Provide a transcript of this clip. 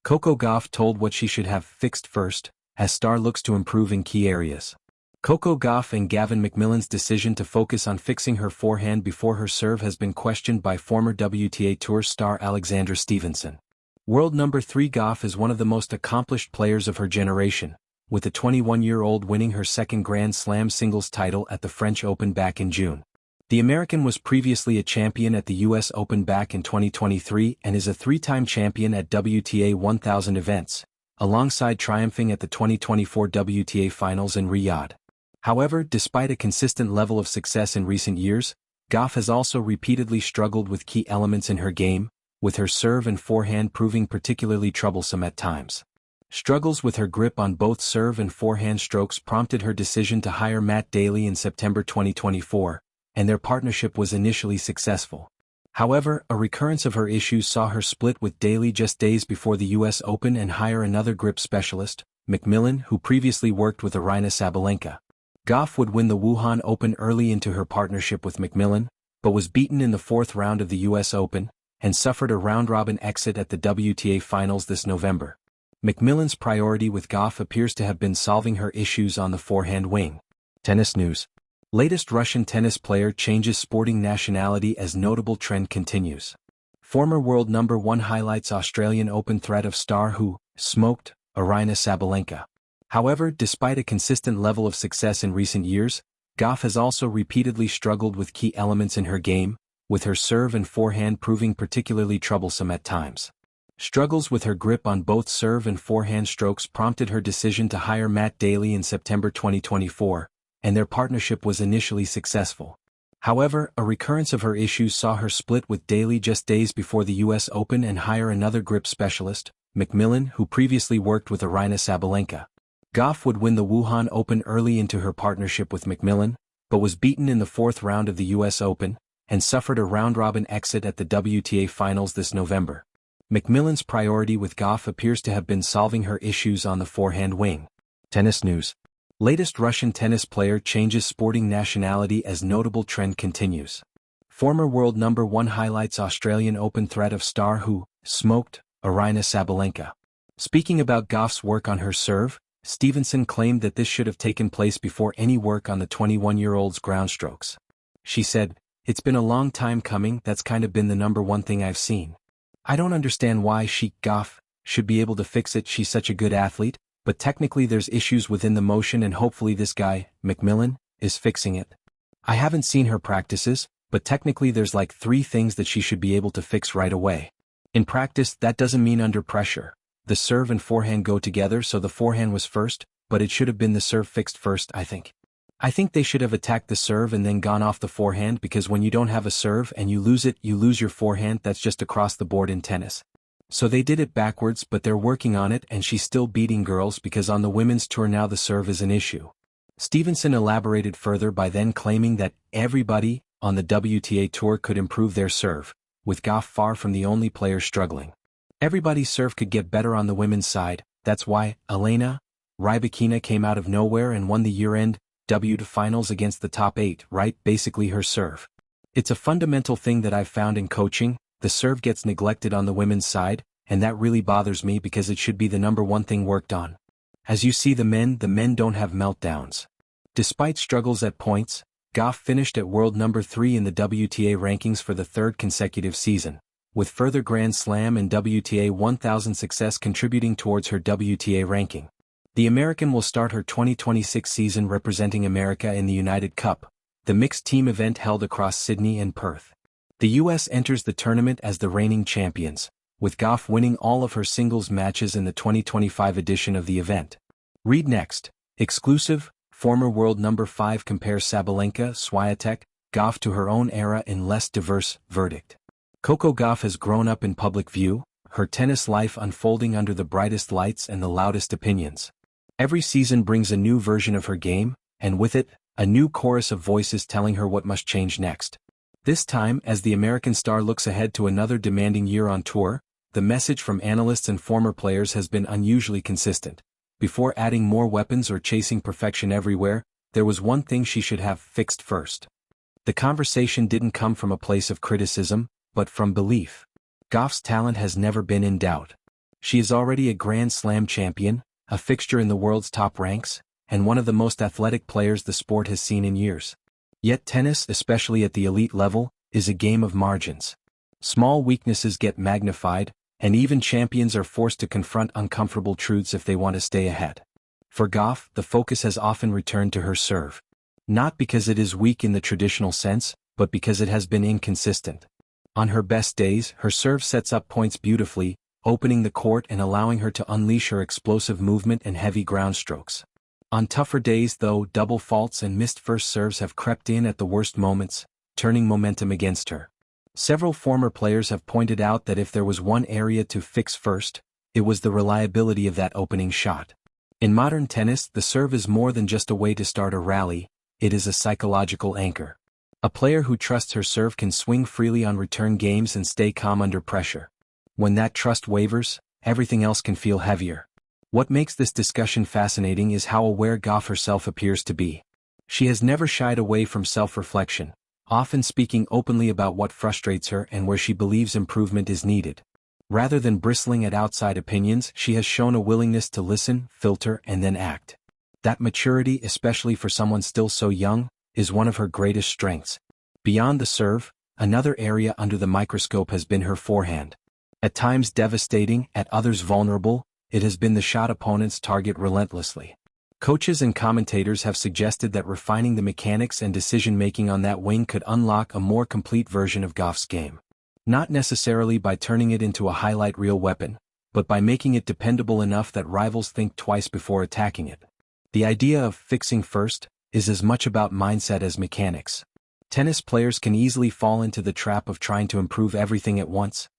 Coco Gauff told what she should have fixed first, as star looks to improve in key areas. Coco Gauff and Gavin McMillan's decision to focus on fixing her forehand before her serve has been questioned by former WTA Tour star Alexandra Stevenson. World number 3 Gauff is one of the most accomplished players of her generation, with the 21-year-old winning her second Grand Slam singles title at the French Open back in June. The American was previously a champion at the US Open back in 2023 and is a three-time champion at WTA 1000 events, alongside triumphing at the 2024 WTA Finals in Riyadh. However, despite a consistent level of success in recent years, Gauff has also repeatedly struggled with key elements in her game, with her serve and forehand proving particularly troublesome at times. Struggles with her grip on both serve and forehand strokes prompted her decision to hire Matt Daly in September 2024, and their partnership was initially successful. However, a recurrence of her issues saw her split with Daly just days before the US Open and hire another grip specialist, McMillan, who previously worked with Aryna Sabalenka. Gauff would win the Wuhan Open early into her partnership with McMillan, but was beaten in the fourth round of the US Open, and suffered a round-robin exit at the WTA Finals this November. McMillan's priority with Gauff appears to have been solving her issues on the forehand wing. Tennis news. Latest Russian tennis player changes sporting nationality as notable trend continues. Former world number 1 highlights Australian Open threat of star who smoked Aryna Sabalenka. However, despite a consistent level of success in recent years, Gauff has also repeatedly struggled with key elements in her game, with her serve and forehand proving particularly troublesome at times. Struggles with her grip on both serve and forehand strokes prompted her decision to hire Matt Daly in September 2024, and their partnership was initially successful. However, a recurrence of her issues saw her split with Daly just days before the US Open and hire another grip specialist, McMillan, who previously worked with Aryna Sabalenka. Gauff would win the Wuhan Open early into her partnership with McMillan, but was beaten in the fourth round of the US Open, and suffered a round-robin exit at the WTA Finals this November. McMillan's priority with Gauff appears to have been solving her issues on the forehand wing. Tennis news. Latest Russian tennis player changes sporting nationality as notable trend continues. Former world number 1 highlights Australian Open threat of star who smoked Aryna Sabalenka. Speaking about Gauff's work on her serve, Stevenson claimed that this should have taken place before any work on the 21-year-old's ground strokes. She said, "It's been a long time coming, that's kind of been the number one thing I've seen. I don't understand why Gauff should be able to fix it, she's such a good athlete, but technically there's issues within the motion and hopefully this guy, McMillan, is fixing it. I haven't seen her practices, but technically there's like 3 things that she should be able to fix right away. In practice, that doesn't mean under pressure. The serve and forehand go together, so the forehand was first, but it should have been the serve fixed first, I think. I think they should have attacked the serve and then gone off the forehand, because when you don't have a serve and you lose it, you lose your forehand. That's just across the board in tennis. So they did it backwards, but they're working on it, and she's still beating girls because on the women's tour now the serve is an issue." Stevenson elaborated further by then claiming that everybody on the WTA tour could improve their serve, with Gauff far from the only player struggling. Everybody's serve could get better on the women's side. That's why Elena Rybakina came out of nowhere and won the year-end WTA finals against the top 8, right? Basically her serve. It's a fundamental thing that I've found in coaching. The serve gets neglected on the women's side, and that really bothers me because it should be the number 1 thing worked on. As you see the men don't have meltdowns. Despite struggles at points, Gauff finished at world number 3 in the WTA rankings for the 3rd consecutive season, with further Grand Slam and WTA 1000 success contributing towards her WTA ranking. The American will start her 2026 season representing America in the United Cup, the mixed team event held across Sydney and Perth. The US enters the tournament as the reigning champions, with Gauff winning all of her singles matches in the 2025 edition of the event. Read next. Exclusive, former world number 5 compares Sabalenka, Swiatek, Gauff to her own era in less diverse verdict. Coco Gauff has grown up in public view, her tennis life unfolding under the brightest lights and the loudest opinions. Every season brings a new version of her game, and with it, a new chorus of voices telling her what must change next. This time, as the American star looks ahead to another demanding year on tour, the message from analysts and former players has been unusually consistent. Before adding more weapons or chasing perfection everywhere, there was one thing she should have fixed first. The conversation didn't come from a place of criticism, but from belief. Gauff's talent has never been in doubt. She is already a Grand Slam champion, a fixture in the world's top ranks, and one of the most athletic players the sport has seen in years. Yet tennis, especially at the elite level, is a game of margins. Small weaknesses get magnified, and even champions are forced to confront uncomfortable truths if they want to stay ahead. For Gauff, the focus has often returned to her serve. Not because it is weak in the traditional sense, but because it has been inconsistent. On her best days, her serve sets up points beautifully, opening the court and allowing her to unleash her explosive movement and heavy ground strokes. On tougher days, though, double faults and missed first serves have crept in at the worst moments, turning momentum against her. Several former players have pointed out that if there was one area to fix first, it was the reliability of that opening shot. In modern tennis, the serve is more than just a way to start a rally, it is a psychological anchor. A player who trusts her serve can swing freely on return games and stay calm under pressure. When that trust wavers, everything else can feel heavier. What makes this discussion fascinating is how aware Gauff herself appears to be. She has never shied away from self-reflection, often speaking openly about what frustrates her and where she believes improvement is needed. Rather than bristling at outside opinions, she has shown a willingness to listen, filter, and then act. That maturity, especially for someone still so young, is one of her greatest strengths. Beyond the serve, another area under the microscope has been her forehand. At times devastating, at others vulnerable, it has been the shot opponents target relentlessly. Coaches and commentators have suggested that refining the mechanics and decision-making on that wing could unlock a more complete version of Gauff's game. Not necessarily by turning it into a highlight reel weapon, but by making it dependable enough that rivals think twice before attacking it. The idea of fixing first is as much about mindset as mechanics. Tennis players can easily fall into the trap of trying to improve everything at once,